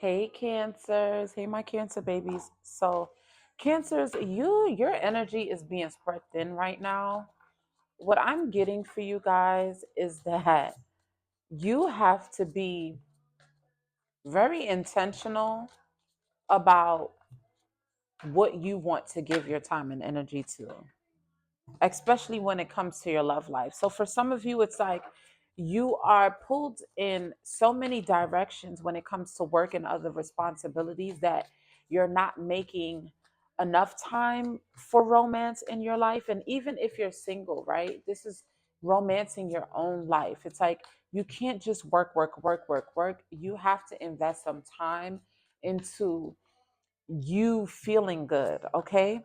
Hey Cancers, hey my Cancer babies. So Cancers, your energy is being spread thin right now. What I'm getting for you guys is that you have to be very intentional about what you want to give your time and energy to, especially when it comes to your love life. So for some of you, it's like you are pulled in so many directions when it comes to work and other responsibilities that you're not making enough time for romance in your life. And even if you're single, right? This is romancing your own life. It's like you can't just work, work, work, work, work. You have to invest some time into you feeling good, okay?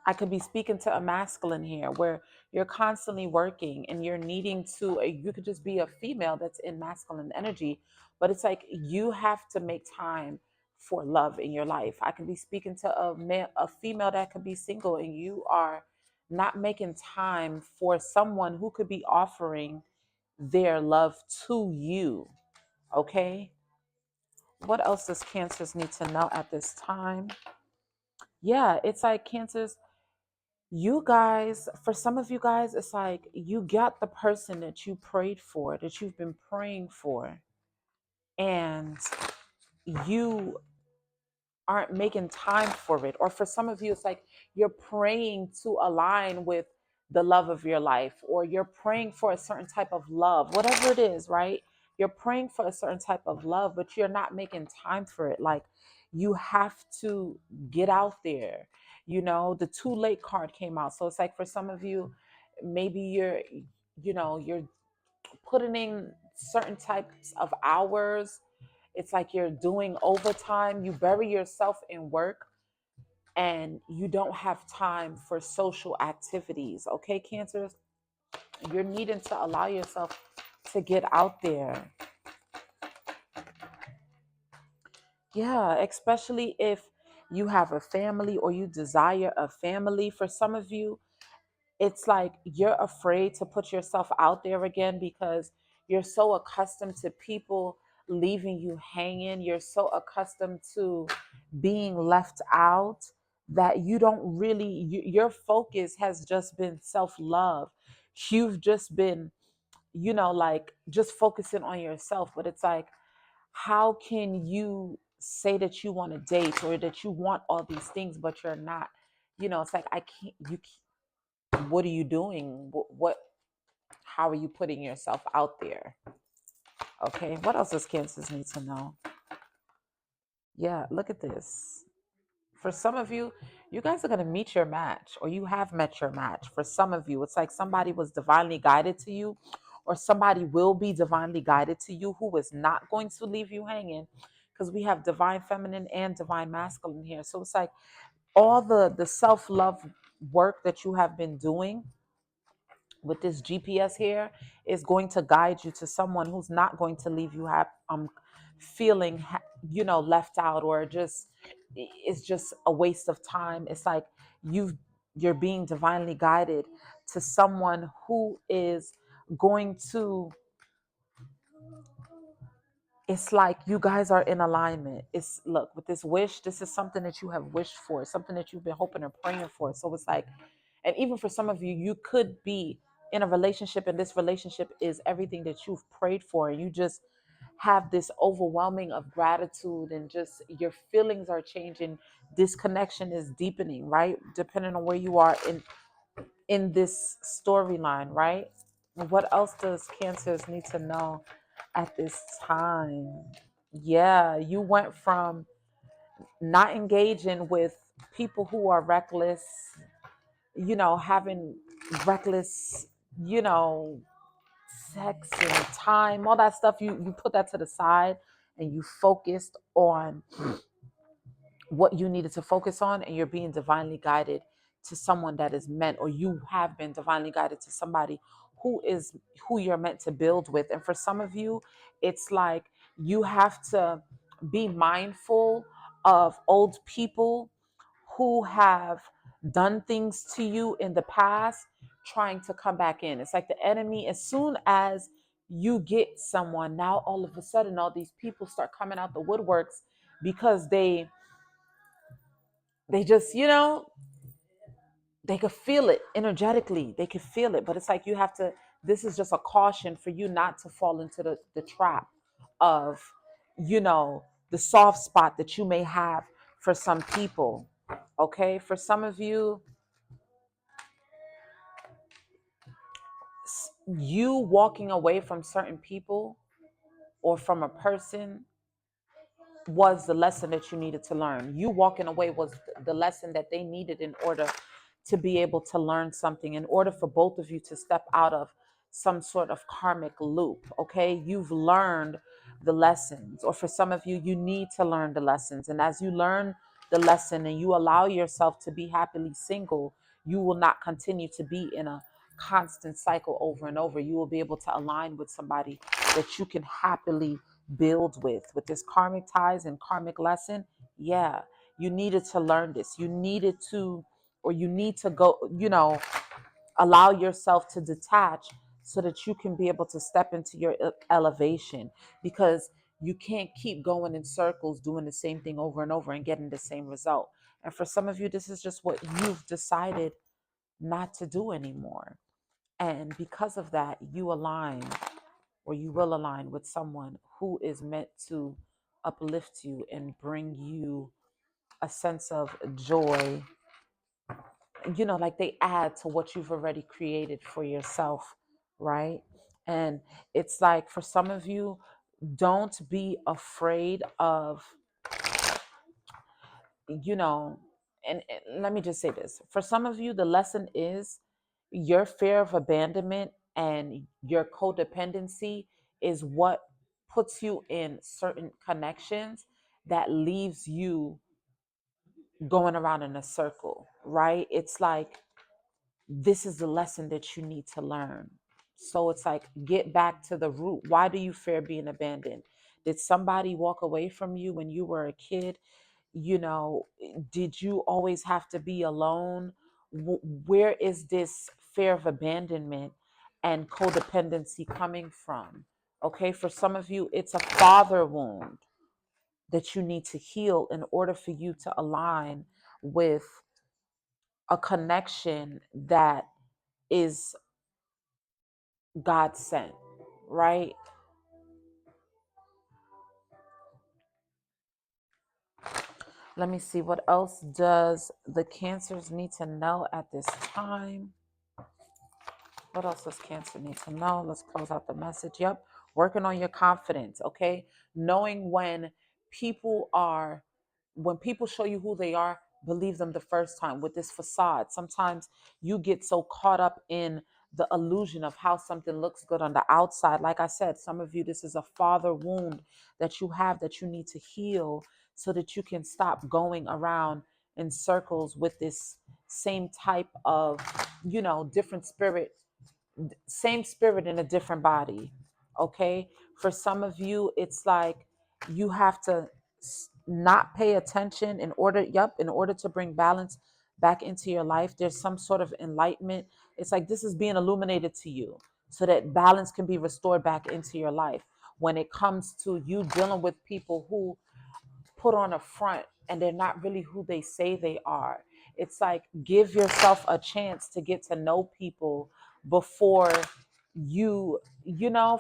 I could be speaking to a masculine here where you're constantly working and you're needing to, you could just be a female that's in masculine energy, but it's like you have to make time for love in your life. I can be speaking to a female that could be single and you are not making time for someone who could be offering their love to you. Okay. What else does cancers need to know at this time? Yeah, it's like cancers, you guys, for some of you guys, it's like you got the person that you prayed for, that you've been praying for, and you aren't making time for it. Or for some of you, it's like you're praying to align with the love of your life, or you're praying for a certain type of love, whatever it is, right? You're praying for a certain type of love, but you're not making time for it. Like you have to get out there. The too late card came out. So it's like for some of you, maybe you're putting in certain types of hours. It's like you're doing overtime. You bury yourself in work and you don't have time for social activities. Okay, Cancers, you're needing to allow yourself to get out there. Yeah, especially if you have a family or you desire a family. For some of you, it's like you're afraid to put yourself out there again because you're so accustomed to people leaving you hanging. You're so accustomed to being left out that you don't really, your focus has just been self love. You've just been, like just focusing on yourself. But it's like, how can you say that you want to date or that you want all these things, but you're not? It's like, I can't, what are you doing? How are you putting yourself out there? Okay, what else does cancers need to know? Yeah, look at this. For some of you, you guys are going to meet your match or you have met your match. For some of you, it's like somebody was divinely guided to you or somebody will be divinely guided to you who is not going to leave you hanging, because we have divine feminine and divine masculine here. So it's like all the self-love work that you have been doing with this GPS here is going to guide you to someone who's not going to leave you feeling left out, or just it's just a waste of time. It's like you're being divinely guided to someone who is going to, it's like you guys are in alignment. It's, look, with this wish, this is something that you have wished for, something that you've been hoping and praying for. So it's like, and even for some of you, you could be in a relationship and this relationship is everything that you've prayed for. And you just have this overwhelming of gratitude and just your feelings are changing. This connection is deepening, right? Depending on where you are in this storyline, right? What else does cancers need to know at this time? Yeah, you went from not engaging with people who are reckless, having reckless, you know, sex and time, all that stuff. You put that to the side and you focused on what you needed to focus on, and you're being divinely guided to someone that is meant, or you have been divinely guided to somebody who you're meant to build with. And for some of you, it's like you have to be mindful of old people who have done things to you in the past trying to come back in. It's like the enemy, as soon as you get someone, now all of a sudden all these people start coming out the woodworks because they just, they could feel it energetically. They could feel it. But it's like you have to, this is just a caution for you not to fall into the trap of, you know, the soft spot that you may have for some people. Okay. For some of you, you walking away from certain people or from a person was the lesson that you needed to learn. You walking away was the lesson that they needed in order to be able to learn something, in order for both of you to step out of some sort of karmic loop. Okay, you've learned the lessons, or for some of you, you need to learn the lessons. And as you learn the lesson and you allow yourself to be happily single, you will not continue to be in a constant cycle over and over. You will be able to align with somebody that you can happily build with this karmic ties and karmic lesson. Yeah, you needed to learn this. You needed to, or you need to go, allow yourself to detach so that you can be able to step into your elevation, because you can't keep going in circles doing the same thing over and over and getting the same result. And for some of you, this is just what you've decided not to do anymore. And because of that, you align, or you will align with someone who is meant to uplift you and bring you a sense of joy, like they add to what you've already created for yourself, right? And it's like for some of you, don't be afraid of, you know, and let me just say this. For some of you, the lesson is your fear of abandonment and your codependency is what puts you in certain connections that leaves you going around in a circle, right? It's like this is the lesson that you need to learn. So it's like, get back to the root. Why do you fear being abandoned? Did somebody walk away from you when you were a kid? Did you always have to be alone? Where is this fear of abandonment and codependency coming from? Okay, for some of you, it's a father wound that you need to heal in order for you to align with a connection that is God sent, right? Let me see, what else does the cancers need to know at this time? What else does Cancer need to know? Let's close out the message. Yep. Working on your confidence. Okay. Knowing when people show you who they are, believe them the first time with this facade. Sometimes you get so caught up in the illusion of how something looks good on the outside. Like I said, some of you, this is a father wound that you have that you need to heal so that you can stop going around in circles with this same type of, different spirit, same spirit in a different body. Okay, for some of you, it's like you have to not pay attention in order to bring balance back into your life. There's some sort of enlightenment. It's like this is being illuminated to you so that balance can be restored back into your life when it comes to you dealing with people who put on a front and they're not really who they say they are. It's like, give yourself a chance to get to know people before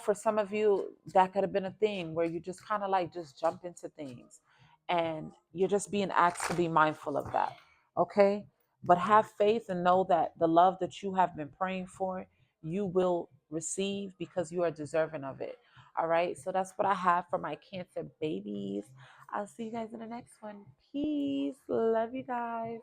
for some of you, that could have been a thing where you just kind of like just jump into things and you're just being asked to be mindful of that. Okay. But have faith and know that the love that you have been praying for, you will receive because you are deserving of it. All right. So that's what I have for my Cancer babies. I'll see you guys in the next one. Peace. Love you guys.